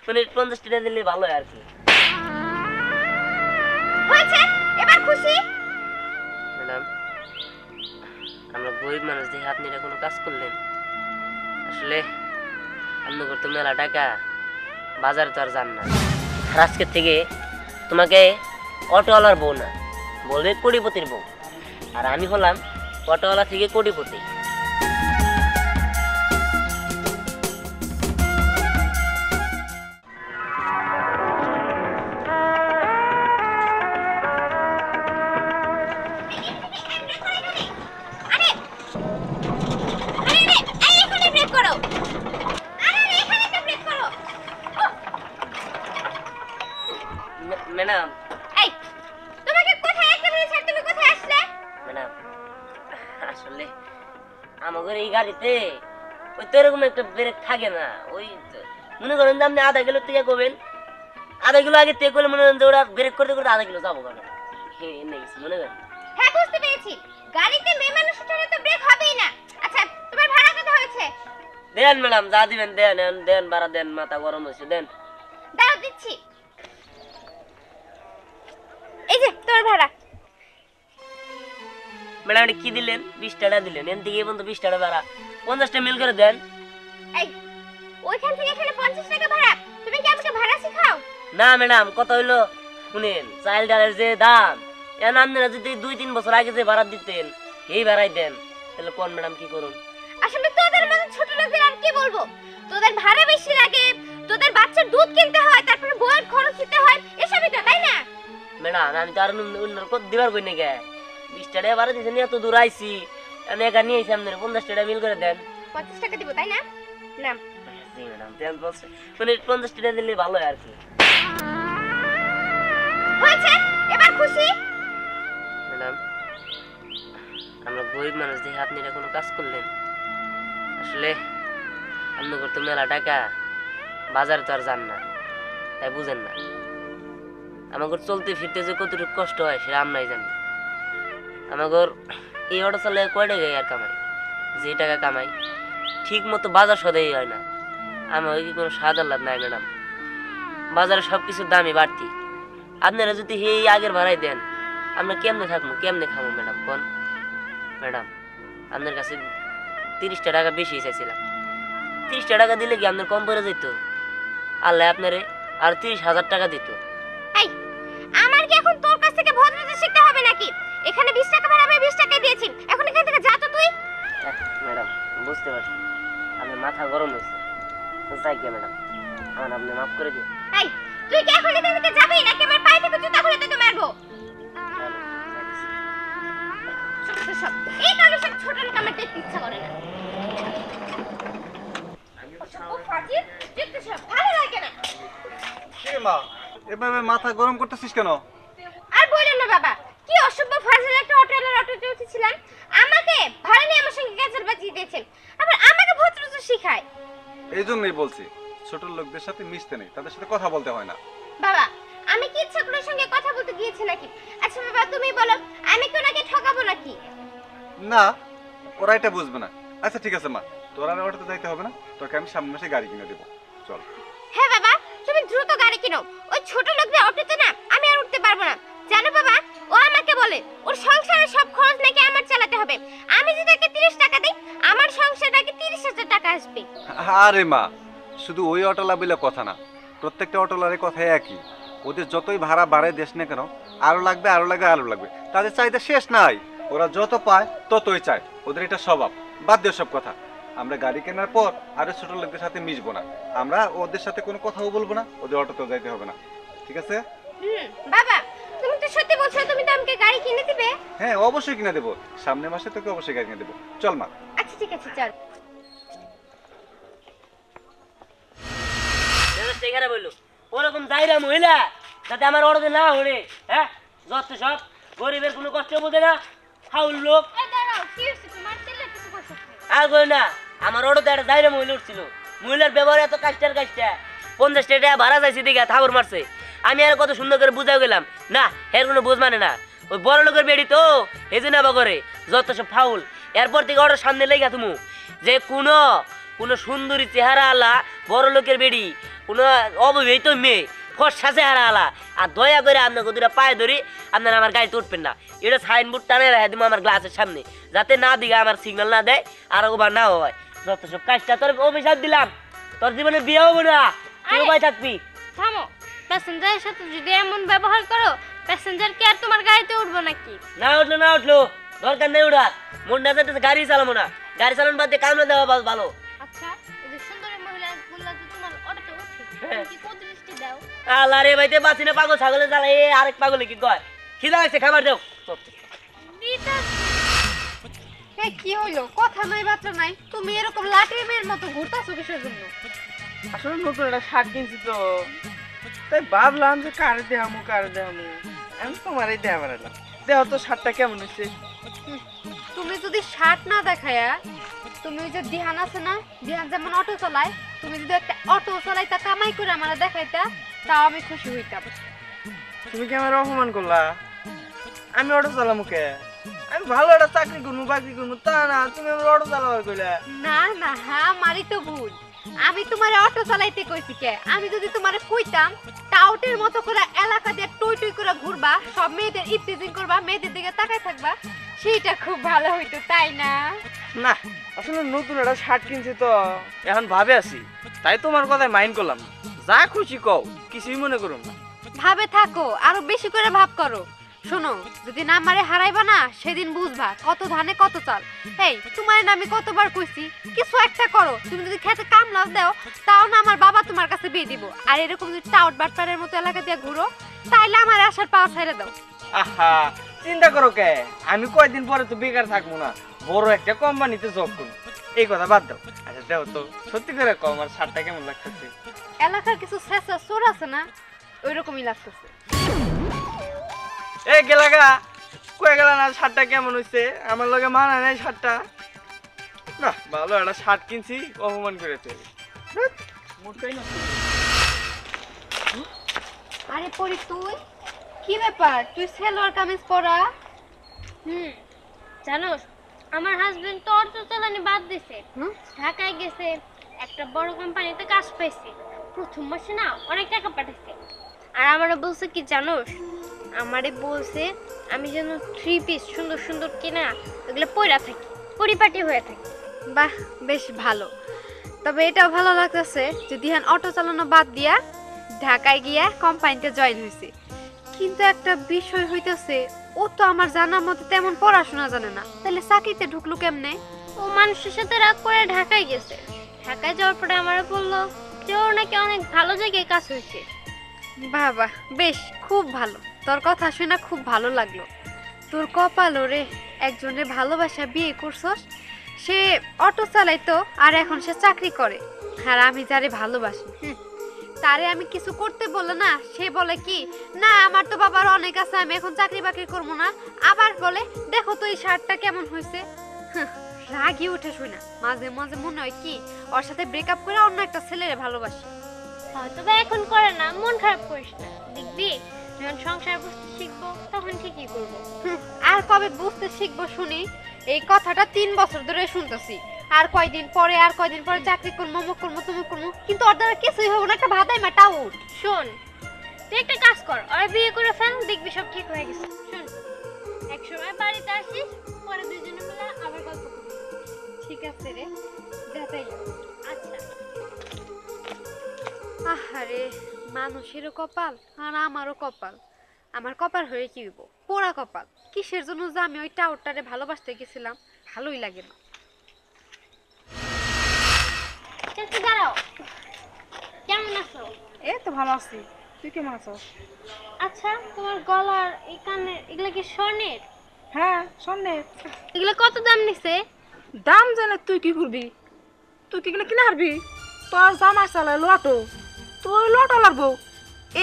মানে 50 টাকা দিলে ভালো হয় আর কি। হয়েছে, এবার খুশি? ম্যাডাম, আমরা গরিব মানুষ দেখে আপনি এটা কোনো কাজ করলেন? আসলে আপনি করতে মেলা টাকা, বাজারে তো আর যান না। আর আজকের থেকে তোমাকে অটোওয়ালার বউ না, বলবে কোটিপতির বউ। আর আমি হলাম অটোওয়ালা থেকে কোটিপতি। আরে আরে আরে, এই এখানে ব্রেক করো। আরে আরে, এখানে তো ব্রেক করো। ম্যাডাম, এই, তোমাকে কোথায় আসতে বলেছি আর তুমি কোথায় আসলে? ম্যাডাম আসলে আমাদের এই গাড়িতে ওই তো এরকম একটা ব্রেক থাকে না। ওই মনে করেন যে আপনি আধা কিলো থেকে করবেন, আধা কিলো আগে থেকে করলে মনে করেন যে ওরা ব্রেক করতে করতে আধা কিলো যাবো কেন মনে করেন। হ্যাঁ, বুঝতে পেরেছি। গাড়িতে মেয়ে মানুষ উঠালে তো ব্রেক হবেই না। আচ্ছা, তোমার ভাড়া কত হয়েছে? দেন ম্যাডাম, যা দিবেন দেন, দেন ভাড়া দেন, মাথা গরম হয়েছে দেন। দাও, দিচ্ছি। এই যে তোমার ভাড়া। ম্যাডাম এটা কি দিলেন? 20 টাকা দিলেন, এন থেকে পর্যন্ত 20 টাকা ভাড়া, 50 টাকা মিল করে দেন। এই, ওইখান থেকে এখানে 50 টাকা ভাড়া? তুমি কি আমাকে ভাড়া শেখাও? না ম্যাডাম, কত হইলো শুনেন, চাইল ডালের যে দাম, এখন আপনারা যদি 2-3 বছর আগে যে ভাড়া দিতেন এই ভাড়াই দেন, তাহলে কোন ম্যাডাম কি করুন? আসলে তোদের মতো ছোট লোকদের আর কি বলবো, তোদের ভাড়া বেশি লাগে, তোদের বাচ্চার দুধ কিনতে হয়, তারপরে বইয়ের খরচ দিতে হয়, এসবই তো, তাই না? ম্যাডাম আমি তো আর অন্য কত দিবার কই না গে, 20 টাকা ভাড়া দিয়েছেন, এত দূর আইছি, আমি একা নিয়ে আইছি, আপনার 50 টাকা মিল করে দেন। 50 টাকা দিব, তাই না? না। জি ম্যাডাম, দেন মানে 50 টাকা দিলে ভালো হয় আর কি। হয়েছে, এবার খুশি? ম্যাডাম, আমরা গরিব মানুষ দেখে আপনি এটা কোনো কাজ করলেন? আসলে আপনি করতে মেলা টাকা, বাজারে তো আর যান না, তাই বুঝেন না। আমাদের চলতে ফিরতে যে কতটুকু কষ্ট হয় সেটা আমরাই জানি। আমাদের এই অটো চালায় কয় টাকা আর কামাই, যে টাকা কামাই ঠিক মতো বাজার সদাই হয় না। আমার কি কোনো স্বাদ আহ্লাদ নাই ম্যাডাম, বাজারে সব কিছুর দামই বাড়তি। আপনারা যদি এই আগের ভাড়াই দেন, আমরা কেমনে থাকবো, কেমনে খাবো ম্যাডাম কোন? ম্যাডাম আপনার কাছে 30 টাকা বেশি চাইছিলাম, 30 টাকা দিলে কি আপনার কম পড়ে যেত? আল্লাহ আপনারে আর 30,000 টাকা দিত। এই, আমার কি এখন তোর কাছ থেকে ভদ্রতা শিখতে হবে নাকি? এখানে 20 টাকা ভাড়া আমি 20 টাকাই দিয়েছি, এখন এখান থেকে যা তো তুই। ম্যাডাম বুঝতে পারছি, আপনার মাথা গরম হয়েছে, যাই গিয়ে ম্যাডাম, আমার আপনি মাফ করে দিন। এই, তুই কি এখন এখান থেকে যাবি নাকি আমার পায়ে থেকে জুতা খুলে তোকে মারবো? ছোট ছোট সব, এই কারণে সব ছোট লোক আমার দেখতে ইচ্ছা করে না। ও ফাজিল, দেখতে সব ভালো লাগে না। কে মা, এভাবে মাথা গরম করতেছিস কেন? আর বললেন না বাবা, কি অসভ্য ফাজিল একটা অটোওয়ালার অটোতে উঠেছিলাম, আমাকে ভাড়া নিয়ে আমার সঙ্গে ক্যান্সেল বাজিয়ে দিয়েছেন, আবার আমাকে ভদ্রতা শিখায়। এই জন্যই বলছি ছোট লোকদের সাথে মিশতে নেই, তাদের সাথে কথা বলতে হয় না। বাবা, আমি কি ইচ্ছা করে সঙ্গে কথা বলতে গিয়েছি নাকি? আচ্ছা বাবা, তুমি বলো, আমি কি ওনাকে ঠকাবো নাকি? না, ওরা এটা বুঝবে না। আচ্ছা ঠিক আছে মা, তোর আর অটোতে যাইতে হবে না, তোকে আমি সামনে মাসে গাড়ি কিনে দেবো, চল। হ্যাঁ বাবা, তুমি দ্রুত গাড়ি কিনো, ওই ছোট লোকদের অটোতে না আমি আর উঠতে পারবো না। জানো বাবা, ও আমাকে বলে ওর সংসারের সব খরচ নাকি আমার চালাতে হবে, আমি যদি তাকে 30 টাকা দিই আমার সংসার নাকি 30,000 টাকা আসবে। আরে মা, শুধু ওই অটোলা বলে কথা না, প্রত্যেকটা অটোলারের কথাই একই। ওদের যতই ভাড়া বাড়ায় দেশ না কেন, আরো লাগবে আরো লাগবে আরো লাগবে, তাদের চাহিদা শেষ নাই। ওরা যত পায় ততই চায়, ওদের এটা স্বভাব। বাদ দিয়ে সব কথা, আমরা গাড়ি কেনার পর আরো ছোট লোকদের সাথে মিশবো না, আমরা ওদের সাথে কোনো কথাও বলবো না, ওদের অটোতেও যাইতে হবে না, ঠিক আছে? বাবা, তুমি তো সত্যি বলছো, তুমি তো আমাকে গাড়ি কিনে দিবে? হ্যাঁ অবশ্যই কিনে দেবো, সামনের মাসে তোকে অবশ্যই গাড়ি কিনে দেবো, চল মা। আচ্ছা ঠিক আছে, চল। এখানে বললো ওরকম দায়রা মহিলা যাতে আমার অটোতে না হলে, হ্যাঁ যত সব গরিবের কোনো কষ্ট বোঝে না, ফাউল লোক। এই দাঁড়াও, কি হইছে তোমার? ছেলে কিছু করছে আর কই না, আমার অটোতে একটা দায়রা মহিলা উঠছিল, মহিলার ব্যবহার এত কাজটার 50 টাকা ভাড়া চাইছি দিকে থাবর মারছে। আমি আর কত সুন্দর করে বুঝাও গেলাম, না এর কোনো বুঝ মানে না, ওই বড় লোকের বেড়ি তো এই জন্য আবার করে যত সব ফাউল। এরপর থেকে অটোর সামনে লেগে তুমি যে কোনো কোনো সুন্দরী চেহারা আলা বড় লোকের বেড়ি কোনো অবিবাহিত মেয়ে ফর্সা চেহারা আলা আর দয়া করে আপনাকে দুটা পায়ে ধরি আপনারা আমার গাড়িতে উঠবেন না। এটা সাইনবোর্ড টানে রেখে দিব আমার গ্লাসের সামনে, যাতে না দিকে আমার সিগন্যাল না দেয় আর ওভার না হয়। যত সব কাজটা তোর অভিশাপ দিলাম, তোর জীবনে বিয়ে হবো না, তুই উপায় থাকবি। থামো, প্যাসেঞ্জারের সাথে যদি এমন ব্যবহার করো প্যাসেঞ্জার কি আর তোমার গাড়িতে উঠবো নাকি? না উঠলো না উঠলো, দরকার নেই উঠার। মন না যাচ্ছে গাড়ি চালাবো না, গাড়ি চালানো বাদ দিয়ে কামড়ে দেওয়া ভালো। আচ্ছা, এই যে সুন্দরী মহিলা বললা যে তোমার অটোতে উঠে, হ্যাঁ। তুমি কি কত দৃষ্টি দাও? আল্লাহ রে ভাইতে বাঁচি না, পাগল ছাগলে জ্বালা এ আরেক পাগলে কি কয়, খিদা লাগছে খাবার দাও। এই কি হইলো? কথা নাই বার্তা নাই, তুমি এরকম লাঠি মেয়ের মতো ঘুরতাছো কিসের জন্য? আসলে নতুন একটা শার্ট কিনছি তো, তাই ভাবলাম যে কারে দেখামু আমি তোমারই দেয়া বেড়ালাম। দেহ তো শার্টটা কেমন হয়েছে? তুমি যদি শার্ট না দেখায়া, তুমি ওই যে দিহান আছে না, দিহান যেমন অটো চালায়, তুমি যদি একটা অটো চালাইতা কামাই করে আমার দেখাইতা, তাও আমি খুশি হইতাম। তুমি কি আমার অপমান করলা? আমি অটো চালামু কে? আমি ভালো একটা চাকরি করবো বাকরি করবো তা না, তুমি আমার অটো চালাবার কইলা। না না, হ্যাঁ আমারই তো ভুল। আমি তোমার অটো চালাইতে কইছি কে? আমি যদি তোমারে কইতাম টাউটের মতো করে এলাকা দিয়ে টই টই করে ঘুরবা, সব মেয়েদের ইফতিজিং করবা, মেয়েদের দিকে তাকাই থাকবা, সেইটা খুব ভালো হইতো, তাই না? না, আসলে নতুন একটা শার্ট কিনছি তো এখন ভাবে আছি, তাই তোমার কথায় মাইন্ড করলাম। যা খুশি কও, কিছুই মনে করুন না। ভাবে থাকো, আরো বেশি করে ভাব করো। শোনো, যদি না মারে হারাইবা না, সেদিন বুঝবা কত ধানে কত চাল। এই তোমার না আমি কতবার কইছি কিছু একটা করো, তুমি যদি খেতে কামলাও দাও তাও না আমার বাবা তোমার কাছে বিয়ে দিব। আর এরকম যদি টাউট বাটপারের মতো এলাকা দিয়ে ঘুরো, তাইলে আমার আসার পাওয়া ছেড়ে দাও। আহা, চিন্তা করো কে, আমি কয়দিন পরে তো বেকার থাকবো না, বড় একটা কোম্পানিতে জব করবো। এই কথা বাদ দাও। আচ্ছা দেও তো, সত্যি করে কও আমার শার্টটা কেমন লাগতেছে? এলাকার কিছু শেষা চোর আছে না, ওই রকমই লাগতেছে। এই গেলাগা, কয়ে গেল না শার্টটা কেমন হয়েছে? আমার লগে মানা নাই শার্টটা। না, ভালো একটা শার্ট কিনছি, অপমান করেছে। মোটেই না। আরে পরি, তুই কি ব্যাপার? তুই সালোয়ার কামিজ পরা? জানোস আমার হাজবেন্ড তো অটো চালানি বাদ দিছে, ঢাকায় গেছে, একটা বড় কোম্পানিতে কাজ পাইছে। প্রথম মাসে না অনেক টাকা পাঠাইছে। আর আমারে বলছে কি জানোস, আমারে বলছে আমি যেন 3 পিস সুন্দর সুন্দর কিনা ওগুলো পয়রা থাকি, পরিপাটি হয়ে থাকি। বাহ, বেশ ভালো। তবে এটাও ভালো লাগতেছে যে দিহান অটো চালানো বাদ দিয়া ঢাকায় গিয়া কোম্পানিতে জয়েন হয়েছে। কিন্তু একটা বিষয় হইতেছে, ও তো আমার জানার মতো তেমন পড়াশোনা জানে না, তাহলে চাকরিতে ঢুকলো কেমনে? ও মানুষের সাথে রাগ করে ঢাকায় গেছে। ঢাকায় যাওয়ার পরে আমারে বললো যে ওর নাকি অনেক ভালো জায়গায় কাজ হয়েছে। বাহ বাহ, বেশ, খুব ভালো। তোর কথা শুনে খুব ভালো লাগলো। তোর কপাল ওরে, একজনের ভালোবাসা বিয়ে করছস, সে অটো চালাইতো আর এখন সে চাকরি করে। আর আমি যারে ভালোবাসি, তারে আমি কিছু করতে বলে না, সে বলে কি না আমার তো বাবার অনেক আছে, আমি এখন চাকরি বাকরি করবো না। আবার বলে দেখো তো এই শার্টটা কেমন হয়েছে। রাগি উঠে শুনা, মাঝে মাঝে মনে হয় কি ওর সাথে ব্রেকআপ করে অন্য একটা ছেলেরে ভালোবাসি। হয়তো বা এখন করে না, মন খারাপ করিস না, দেখবি যখন সংসার বুঝতে শিখবো তখন ঠিকই করবো। আর কবে বুঝতে শিখবো শুনি? এই কথাটা 3 বছর ধরে শুনতেছি। আর কয়দিন পরে চাকরি করবো, মুখ করবো, তুমি করবো, কিন্তু ওর দ্বারা কিছুই হবে না। একটা ভাতাই মাটা উঠ। শোন, তুই একটা কাজ কর, আর বিয়ে করে ফেল, দেখবি সব ঠিক হয়ে গেছে। শোন, এক সময় বাড়িতে আসিস, পরে দুজনে মিলে আবার গল্প করবি। ঠিক আছে রে, যাতাই। আচ্ছা। আহারে, মানুষেরও কপাল আর আমারও কপাল। আমার কপাল হয়ে কি হইব? পোড়া কপাল। কিসের জন্য যে আমি ওই টাউটারে ভালোবাসতে গেছিলাম, ভালোই লাগে না। চাচি দাঁড়াও, কেমন আছো? এই তো ভালো আছি, তুই কেমন আছো? আচ্ছা, তোমার গলার এই কানের এগুলা কি স্বর্ণের? হ্যাঁ, স্বর্ণের। এগুলা কত দাম নিছে? দাম জানে তুই কি করবি? তুই কি কিনে কিনে হারবি? তোর জামা চালায় লটো, তুই লটো লাগবো।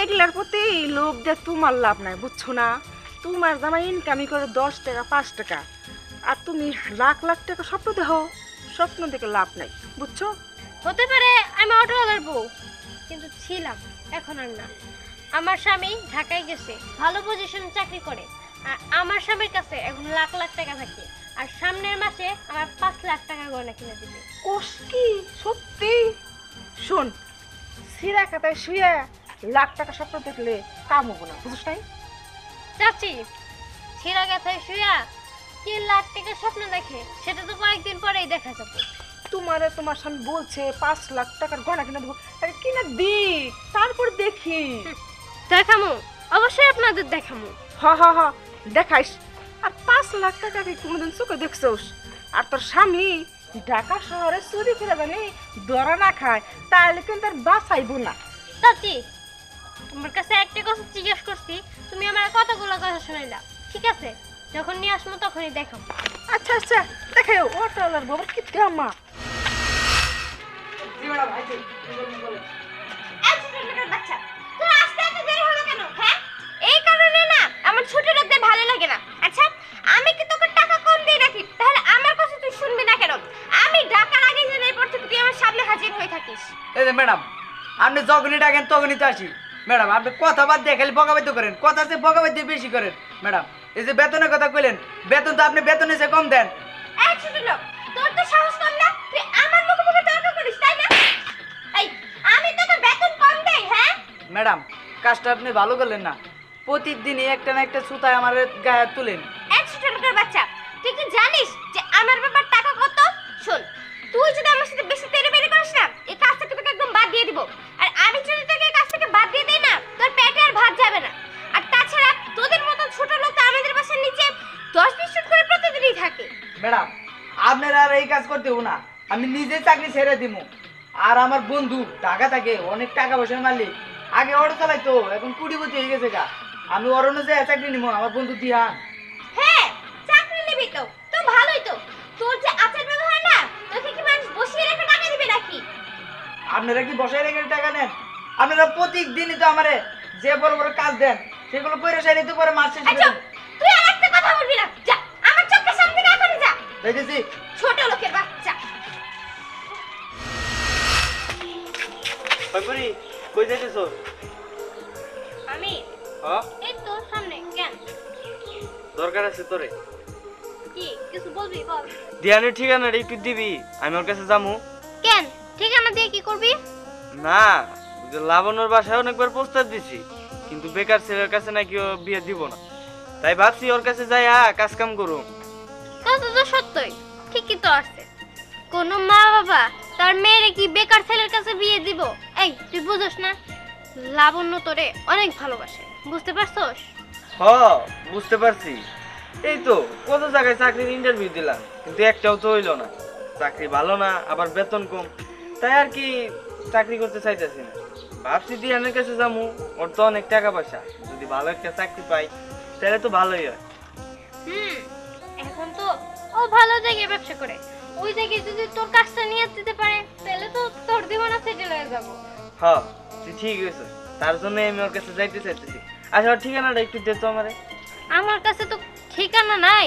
এগুলার প্রতি লোভ দিয়ে তোমার লাভ নাই, বুঝছো না? তোমার জামা ইনকামই করে 10 টাকা 5 টাকা, আর তুমি লাখ লাখ টাকা স্বপ্ন দেখো, স্বপ্ন দেখে লাভ নাই, বুঝছো? হতে পারে আমি অটোওয়ালার বউ, কিন্তু ছিলাম, এখন আর না। আমার স্বামী ঢাকায় গেছে, ভালো পজিশনে চাকরি করে, আর আমার স্বামীর কাছে এখন লাখ লাখ টাকা থাকে। আর সামনের মাসে আমার 5 লাখ টাকা গয়না কিনে দিবে। কোষ কি সত্যি? শোন, সিরা খাতায় শুয়ে লাখ টাকা স্বপ্ন দেখলে কাম হবো না, বুঝছ নাই? চাচি, ছিঁড়া গাথায় শুয়া কি লাখ টাকার স্বপ্ন দেখে সেটা তো কয়েকদিন পরেই দেখা যাবে। তোমার স্বামী বলছে 5 লাখ টাকার গয়না কিনে দেবো, আরে কিনা দি, তারপর দেখি। দেখামু, অবশ্যই আপনাদের দেখামু। হ দেখাইস। আর 5 লাখ টাকা কি কোনোদিন চোখে দেখছোস? আর তোর স্বামী ঢাকা শহরে চুরি করে জানি ধরা না খায়, তাহলে কিন্তু আর বাঁচাইবো না। চাচি, তোমার কাছে একটা কথা জিজ্ঞেস করছি, তুমি আমার কতগুলো কথা শুনাইলা, ঠিক আছে? যখন নিয়ে আসবো তখনই দেখাবো। আচ্ছা দেখাও, অটোলার বাবা কি ড্রামা। এই কারণে না আমার ছোট লোকদের ভালো লাগে না। আচ্ছা, আমি কি তোকে টাকা কম দিয়ে রাখি, তাহলে আমার কথা তুই শুনবি না কেন? আমি ডাকার আগে যেন এরপর থেকে তুই আমার সামনে হাজির হয়ে থাকিস। এই যে ম্যাডাম, আপনি যখনই ডাকেন তখনই তো আসি। ম্যাডাম, আপনি কথা বাদ দিয়ে খালি বকাবাদ্য করেন, কথা আছে বকাবাদ্য বেশি করেন। ম্যাডাম, এই যে বেতনের কথা কইলেন, বেতন তো আপনি বেতনে সে কম দেন। এই ছোট লোক, তোর তো সাহস কম না, তুই আমার মুখে মুখে তর্ক করিস, তাই না? এই, আমি তোকে বেতন কম দেই? হ্যাঁ ম্যাডাম, কাজটা আপনি ভালো করলেন না। প্রতিদিনই একটা না একটা সুতায় আমার গায়ে তুলেন। এক ছোট লোকের বাচ্চা, তুই কি জানিস যে আমার ব্যাপার টাকা কত? শোন, তুই যদি আমার সাথে বেশি তেড়েবেড়ে করিস না, এই কাজ থেকে তোকে একদম বাদ দিয়ে দিব। আর আমি যদি তোকে এই কাজ থেকে বাদ দিয়ে দেই না, তোর পেটে আর ভাত যাবে না। আর তাছাড়া তোদের মতো ছোট লোক তো আমাদের বাসার নিচে 10-20 জন করে প্রতিদিনই থাকে। ম্যাডাম, আপনারা আর এই কাজ করতে হো না, আমি নিজে চাকরি ছেড়ে দিব। আর আমার বন্ধু ঢাকা থাকে, অনেক টাকা পয়সার মালিক, আগে অটো চালাইতো, এখন কোটিপতি হয়ে গেছে গা। আমি অরণ্য যে চাকরি নিব, আমার বন্ধু দিহান। হ্যাঁ, চাকরি নিবি তো ভালোই তো। তোর যে আচার ব্যবহার না, তোকে কি মানুষ বসিয়ে রেখে টাকা দিবে নাকি? আপনারা কি বসায় রেখে টাকা নেন? আপনারা প্রতিদিনই তো আমারে যে বড় বড় কাজ দেন, সেগুলো কইরা সাইলে তো পরে মাস শেষ এই চুপ, তুই আর একটা কথা বলবি না, যা আমার চোখের সামনে থেকে এখনই যা, দেখেছি। ছোট লোকের বাচ্চা। কই যাইতেছো? আমি হ্যাঁ, এই তো সামনে। কেন, দরকার আছে তোরে। কি কিছু বলবি? বল। দিহানের ঠিকানাটা একটু দিবি, আমি ওর কাছে যাবো। কেন, ঠিকানা দিয়ে কি করবি? না, লাবণ্যর বাসায় অনেকবার প্রস্তাব দিছি, কিন্তু বেকার ছেলের কাছে নাকি ও বিয়ে দিব না। তাই ভাবছি ওর কাছে যাই কাজ কাম করুম। কথা তো সত্যই, ঠিকই তো আছে। কোন মা বাবা তার মেয়েরে কি বেকার ছেলের কাছে বিয়ে দিব? এই, তুই বুঝোস না, লাবণ্য তোরে অনেক ভালোবাসে, বুঝতে পারছস? হ, বুঝতে পারছি। এই তো কত জায়গায় চাকরির ইন্টারভিউ দিলাম, কিন্তু একটাও তো হইলো না। চাকরি ভালো না, আবার বেতন কম, তাই আর কি চাকরি করতে চাইতেছি না। ভাবছি দিহানের কাছে যাবো, ওর তো অনেক টাকা পয়সা, যদি ভালো একটা চাকরি পাই তাহলে তো ভালোই হয়। এখন তো ও ভালো জায়গায় ব্যবসা করে, ওই জায়গায় যদি তোর কাজটা নিয়ে দিতে পারে, তাহলে তো তোর জীবন সেটেল হয়ে যাবো। হ্যাঁ, তুই ঠিক হয়েছ, তার জন্য আমি ওর কাছে যাইতে চাইতেছি। আচ্ছা, ওর ঠিকানাটা একটু দে তো আমারে। আমার কাছে তো ঠিকানা নাই,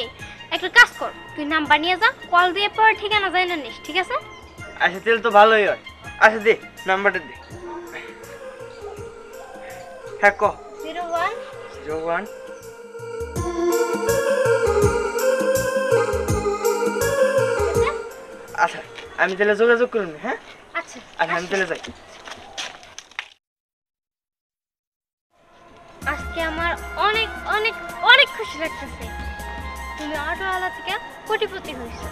একটা কাজ কর, তুই নাম্বার নিয়ে যা, কল দিয়ে পরে ঠিকানা যাই না নিস, ঠিক আছে? আচ্ছা, তাহলে তো ভালোই হয়। আচ্ছা, দে নাম্বারটা দে। হ্যাঁ, ক। 01 01 আচ্ছা, আমি তাহলে যোগাযোগ করুন। হ্যাঁ, আচ্ছা আচ্ছা, আমি তাহলে যাই। আজকে আমার অনেক অনেক অনেক খুশি লাগতেছে, তুমি অটোওয়ালা থেকে কোটিপতি হয়েছো।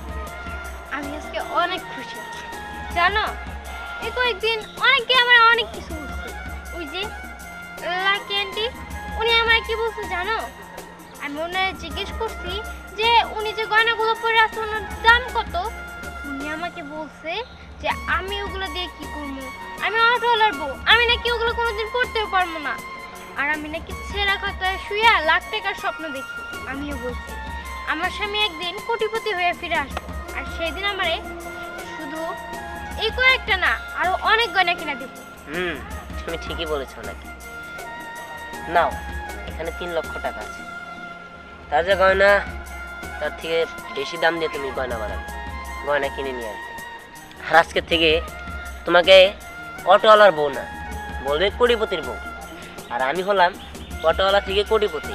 আমি আজকে অনেক খুশি, জানো? এই কয়েকদিন অনেকে আমার অনেক কিছু বলছে। ওই যে লাকি আন্টি, উনি আমার কি বলছে জানো? আমি ওনার জিজ্ঞেস করছি যে উনি যে গয়নাগুলো পরে আছে ওনার দাম কত। উনি আমাকে বলছে যে আমি ওগুলো দিয়ে কি করবো, আমি অটোওয়ালার বউ, আমি নাকি ওগুলো কোনোদিন পড়তেও পারবো না। আর আমি নাকি ছেঁড়া খাতায় শুয়ে লাখ টাকার স্বপ্ন দেখি। আমিও বলছি আমার স্বামী একদিন কোটিপতি হয়ে ফিরে আসবো, আর সেই দিন আমারে শুধু এই কয়েকটা না, আরো অনেক গয়না কিনা দেব। তুমি ঠিকই বলেছো নাকি। নাও, এখানে 3 লক্ষ টাকা আছে। তার যে গয়না, তার থেকে বেশি দাম দিয়ে তুমি গয়না বানাবে, গয়না কিনে নিয়ে আসবে। আর আজকের থেকে তোমাকে অটোওয়ালার বউ না, বলবে কোটিপতির বউ। আর আমি হলাম অটোওয়ালা থেকে কোটিপতি।